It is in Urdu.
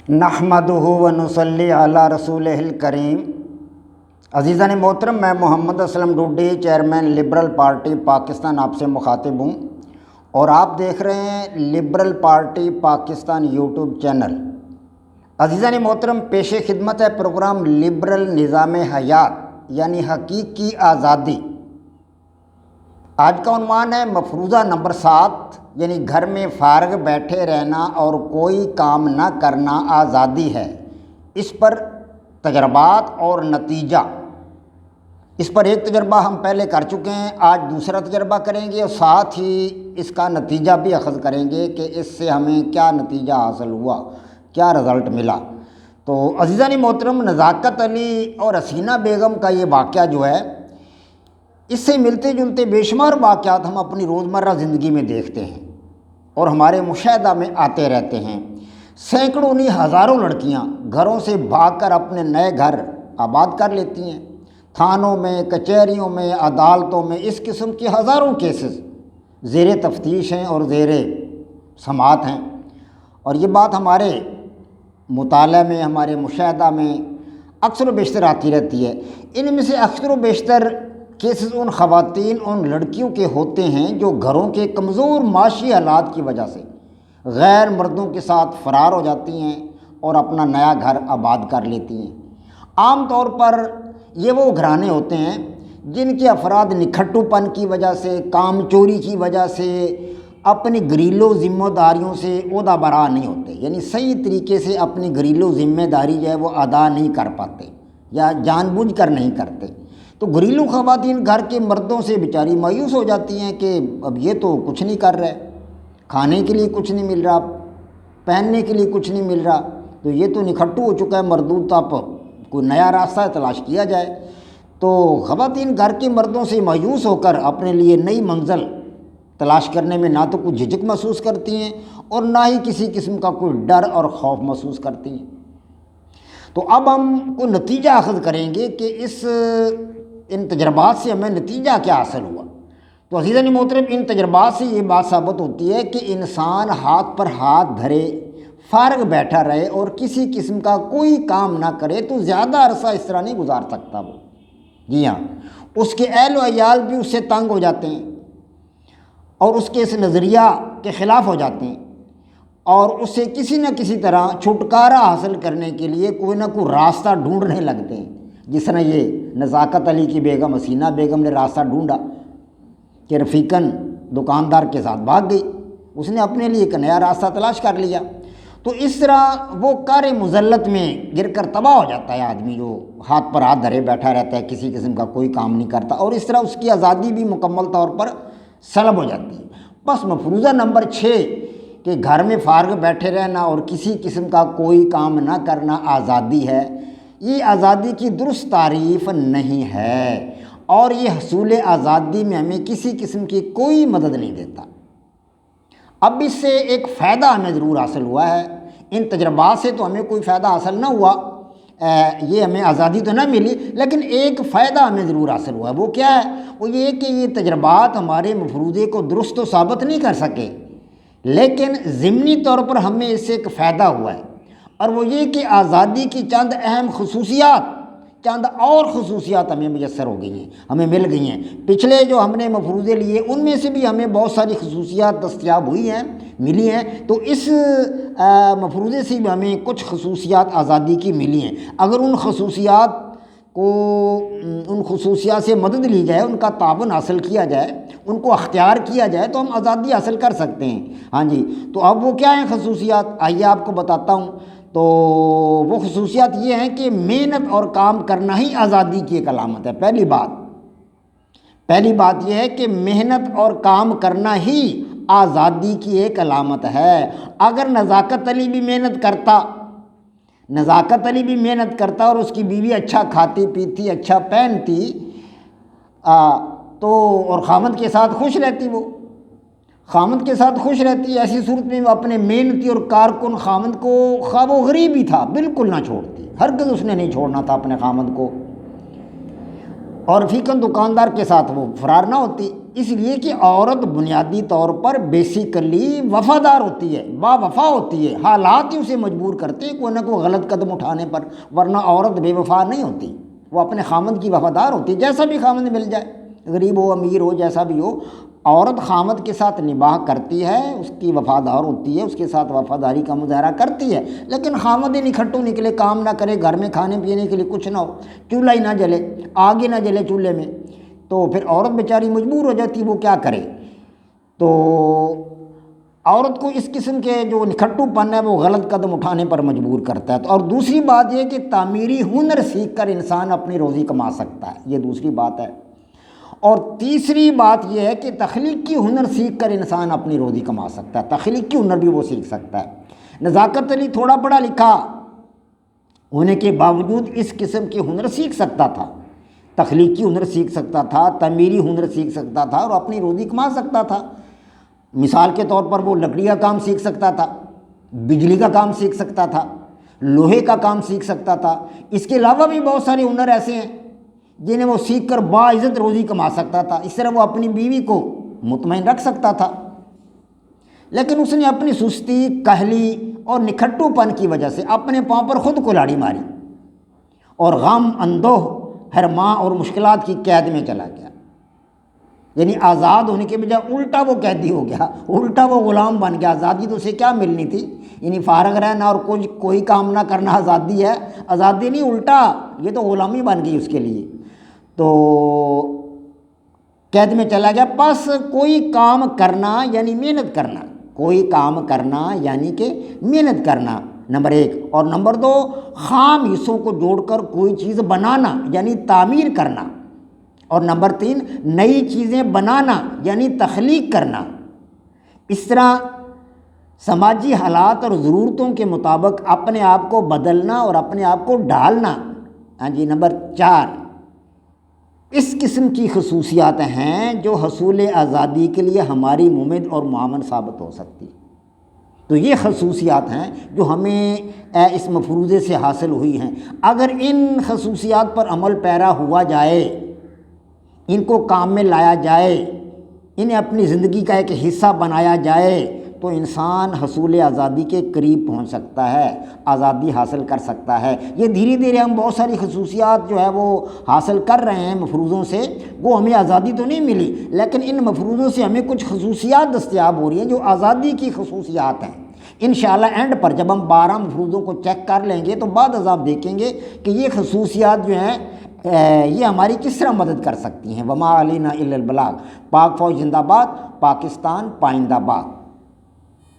نحمدہ و نصلی علی رسولہ الکریم۔ عزیزان محترم، میں Muhammad Aslam Dodi, chairman liberal party Pakistan آپ سے مخاطب ہوں، اور آپ دیکھ رہے ہیں liberal party Pakistan YouTube channel. عزیزان محترم، پیش خدمت ہے پروگرام لبرل نظام حیات یعنی حقیقی آزادی۔ آج کا عنوان ہے مفروضہ نمبر 7 یعنی گھر میں فارغ بیٹھے رہنا اور کوئی کام نہ کرنا آزادی ہے۔ اس پر تجربات اور نتیجہ۔ اس پر ایک تجربہ ہم پہلے کر چکے ہیں، آج دوسرا تجربہ کریں گے اور ساتھ ہی اس کا نتیجہ بھی اخذ کریں گے کہ اس سے ہمیں کیا نتیجہ حاصل ہوا، کیا رزلٹ ملا۔ تو عزیزان محترم، نزاکت علی اور حسینہ بیگم کا یہ واقعہ جو ہے، اس سے ملتے جلتے بے شمار واقعات ہم اپنی روزمرہ زندگی میں دیکھتے ہیں اور ہمارے مشاہدہ میں آتے رہتے ہیں۔ سینکڑوں نہیں ہزاروں لڑکیاں گھروں سے بھاگ کر اپنے نئے گھر آباد کر لیتی ہیں۔ تھانوں میں، کچہریوں میں، عدالتوں میں اس قسم کے ہزاروں کیسز زیر تفتیش ہیں اور زیر سماعت ہیں، اور یہ بات ہمارے مطالعہ میں، ہمارے مشاہدہ میں اکثر و بیشتر آتی رہتی ہے۔ ان میں سے اکثر و بیشتر کیسز ان خواتین، ان لڑکیوں کے ہوتے ہیں جو گھروں کے کمزور معاشی حالات کی وجہ سے غیر مردوں کے ساتھ فرار ہو جاتی ہیں اور اپنا نیا گھر آباد کر لیتی ہیں۔ عام طور پر یہ وہ گھرانے ہوتے ہیں جن کے افراد نکھٹو پن کی وجہ سے، کام چوری کی وجہ سے، اپنی گھریلو ذمہ داریوں سے عہدہ برا نہیں ہوتے، یعنی صحیح طریقے سے اپنی گھریلو ذمہ داری جو ہے وہ ادا نہیں کر پاتے یا جان بوجھ کر نہیں کرتے۔ تو گھریلو خواتین گھر کے مردوں سے بیچاری مایوس ہو جاتی ہیں کہ اب یہ تو کچھ نہیں کر رہے، کھانے کے لیے کچھ نہیں مل رہا، پہننے کے لیے کچھ نہیں مل رہا، تو یہ تو نکھٹو ہو چکا ہے مردود، تو اب کوئی نیا راستہ تلاش کیا جائے۔ تو خواتین گھر کے مردوں سے مایوس ہو کر اپنے لیے نئی منزل تلاش کرنے میں نہ تو کچھ جھجک محسوس کرتی ہیں اور نہ ہی کسی قسم کا کوئی ڈر اور خوف محسوس کرتی ہیں۔ تو اب ہم کو نتیجہ اخذ کریں گے کہ ان تجربات سے ہمیں نتیجہ کیا حاصل ہوا۔ تو عزیزان محترم، ان تجربات سے یہ بات ثابت ہوتی ہے کہ انسان ہاتھ پر ہاتھ دھرے فارغ بیٹھا رہے اور کسی قسم کا کوئی کام نہ کرے تو زیادہ عرصہ اس طرح نہیں گزار سکتا وہ۔ جی ہاں، اس کے اہل و عیال بھی اس سے تنگ ہو جاتے ہیں اور اس کے اس نظریہ کے خلاف ہو جاتے ہیں، اور اس سے کسی نہ کسی طرح چھٹکارا حاصل کرنے کے لیے کوئی نہ کوئی راستہ ڈھونڈنے لگتے ہیں۔ جس طرح یہ نزاکت علی کی بیگم حسینہ بیگم نے راستہ ڈھونڈا کہ رفیقاً دکاندار کے ساتھ بھاگ گئی، اس نے اپنے لیے ایک نیا راستہ تلاش کر لیا۔ تو اس طرح وہ کار مذلت میں گر کر تباہ ہو جاتا ہے آدمی جو ہاتھ پر ہاتھ دھرے بیٹھا رہتا ہے، کسی قسم کا کوئی کام نہیں کرتا، اور اس طرح اس کی آزادی بھی مکمل طور پر سلب ہو جاتی ہے۔ بس مفروضہ نمبر 6 کہ گھر میں فارغ بیٹھے رہنا اور کسی قسم کا کوئی کام نہ کرنا آزادی ہے، یہ آزادی کی درست تعریف نہیں ہے، اور یہ حصول آزادی میں ہمیں کسی قسم کی کوئی مدد نہیں دیتا۔ اب اس سے ایک فائدہ ہمیں ضرور حاصل ہوا ہے، ان تجربات سے تو ہمیں کوئی فائدہ حاصل نہ ہوا، یہ ہمیں آزادی تو نہ ملی، لیکن ایک فائدہ ہمیں ضرور حاصل ہوا ہے۔ وہ کیا ہے؟ وہ یہ کہ یہ تجربات ہمارے مفروضے کو درست تو ثابت نہیں کر سکے، لیکن ضمنی طور پر ہمیں اس سے ایک فائدہ ہوا ہے، اور وہ یہ کہ آزادی کی چند اہم خصوصیات، چند اور خصوصیات ہمیں میسر ہو گئی ہیں، ہمیں مل گئی ہیں۔ پچھلے جو ہم نے مفروضے لیے ان میں سے بھی ہمیں بہت ساری خصوصیات دستیاب ہوئی ہیں، ملی ہیں، تو اس مفروضے سے بھی ہمیں کچھ خصوصیات آزادی کی ملی ہیں۔ اگر ان خصوصیات سے مدد لی جائے، ان کا تعاون حاصل کیا جائے، ان کو اختیار کیا جائے تو ہم آزادی حاصل کر سکتے ہیں۔ ہاں جی، تو اب وہ کیا ہیں خصوصیات؟ آئیے آپ کو بتاتا ہوں۔ تو وہ خصوصیات یہ ہیں کہ محنت اور کام کرنا ہی آزادی کی ایک علامت ہے۔ پہلی بات یہ ہے کہ محنت اور کام کرنا ہی آزادی کی ایک علامت ہے۔ اگر نزاکت علی بھی محنت کرتا اور اس کی بیوی اچھا کھاتی پیتی، اچھا پہنتی، تو اور خامد کے ساتھ خوش رہتی، وہ خامد کے ساتھ خوش رہتی، ایسی صورت میں وہ اپنے محنتی اور کارکن خامد کو، خواہ وہ غریب ہی تھا، بالکل نہ چھوڑتی، ہرگز اس نے نہیں چھوڑنا تھا اپنے خامد کو۔ اور فیکن دکاندار کے ساتھ وہ فرار نہ ہوتی، اس لیے کہ عورت بنیادی طور پر بیسیکلی وفادار ہوتی ہے، با وفا ہوتی ہے، حالات ہی اسے مجبور کرتے ہیں کوئی نہ کوئی غلط قدم اٹھانے پر، ورنہ عورت بے وفا نہیں ہوتی، وہ اپنے خامند کی وفادار ہوتی ہے، جیسا بھی خامند مل جائے، غریب ہو امیر ہو جیسا بھی ہو، عورت خامد کے ساتھ نباہ کرتی ہے، اس کی وفادار ہوتی ہے، اس کے ساتھ وفاداری کا مظاہرہ کرتی ہے، لیکن خامد ہی نکھٹو نکلے، کام نہ کرے، گھر میں کھانے پینے کے لیے کچھ نہ ہو، چولہا ہی نہ جلے، آگ ہی نہ جلے چولہے میں، تو پھر عورت بیچاری مجبور ہو جاتی، وہ کیا کرے؟ تو عورت کو اس قسم کے جو نکھٹو پن ہے وہ غلط قدم اٹھانے پر مجبور کرتا ہے۔ اور دوسری بات یہ کہ تعمیری ہنر سیکھ کر انسان اپنی روزی کما سکتا ہے، یہ دوسری بات ہے۔ اور تیسری بات یہ ہے کہ تخلیقی ہنر سیکھ کر انسان اپنی روزی کما سکتا ہے، تخلیقی ہنر بھی وہ سیکھ سکتا ہے۔ نزاکت علی تھوڑا پڑھا لکھا ہونے کے باوجود اس قسم کے ہنر سیکھ سکتا تھا، تخلیقی ہنر سیکھ سکتا تھا، تعمیری ہنر سیکھ سکتا تھا اور اپنی روزی کما سکتا تھا۔ مثال کے طور پر وہ لکڑی کا کام سیکھ سکتا تھا، بجلی کا کام سیکھ سکتا تھا، لوہے کا کام سیکھ سکتا تھا، اس کے علاوہ بھی بہت سارے ہنر ایسے ہیں جنہیں وہ سیکھ کر باعزت روزی کما سکتا تھا، اس طرح وہ اپنی بیوی کو مطمئن رکھ سکتا تھا۔ لیکن اس نے اپنی سستی، کہلی اور نکھٹو پن کی وجہ سے اپنے پاؤں پر خود کلاڑی ماری اور غم، اندوہ، حرما اور مشکلات کی قید میں چلا گیا، یعنی آزاد ہونے کے بجائے الٹا وہ قیدی ہو گیا، الٹا وہ غلام بن گیا۔ آزادی تو اسے کیا ملنی تھی، یعنی فارغ رہنا اور کوئی کام نہ کرنا آزادی ہے؟ آزادی نہیں، الٹا یہ تو غلامی بن گئی اس کے لیے، تو قید میں چلا گیا۔ پس کوئی کام کرنا یعنی محنت کرنا، کوئی کام کرنا یعنی کہ محنت کرنا، نمبر ایک، اور نمبر دو خام حصوں کو جوڑ کر کوئی چیز بنانا یعنی تعمیر کرنا، اور نمبر تین نئی چیزیں بنانا یعنی تخلیق کرنا۔ اس طرح سماجی حالات اور ضرورتوں کے مطابق اپنے آپ کو بدلنا اور اپنے آپ کو ڈھالنا۔ ہاں جی، نمبر چار، اس قسم کی خصوصیات ہیں جو حصول آزادی کے لیے ہماری ممد اور معاون ثابت ہو سکتی۔ تو یہ خصوصیات ہیں جو ہمیں اس مفروضے سے حاصل ہوئی ہیں۔ اگر ان خصوصیات پر عمل پیرا ہوا جائے، ان کو کام میں لایا جائے، انہیں اپنی زندگی کا ایک حصہ بنایا جائے، تو انسان حصول آزادی کے قریب پہنچ سکتا ہے، آزادی حاصل کر سکتا ہے۔ یہ دھیرے دھیرے ہم بہت ساری خصوصیات جو ہے وہ حاصل کر رہے ہیں مفروضوں سے، وہ ہمیں آزادی تو نہیں ملی، لیکن ان مفروضوں سے ہمیں کچھ خصوصیات دستیاب ہو رہی ہیں جو آزادی کی خصوصیات ہیں۔ انشاءاللہ اینڈ پر جب ہم 12 مفروضوں کو چیک کر لیں گے تو بعد از آپ دیکھیں گے کہ یہ خصوصیات جو ہیں یہ ہماری کس طرح مدد کر سکتی ہیں۔ وما علینا الا البلاغ۔ پاک فوج زندہ باد، پاکستان پائندہ باد۔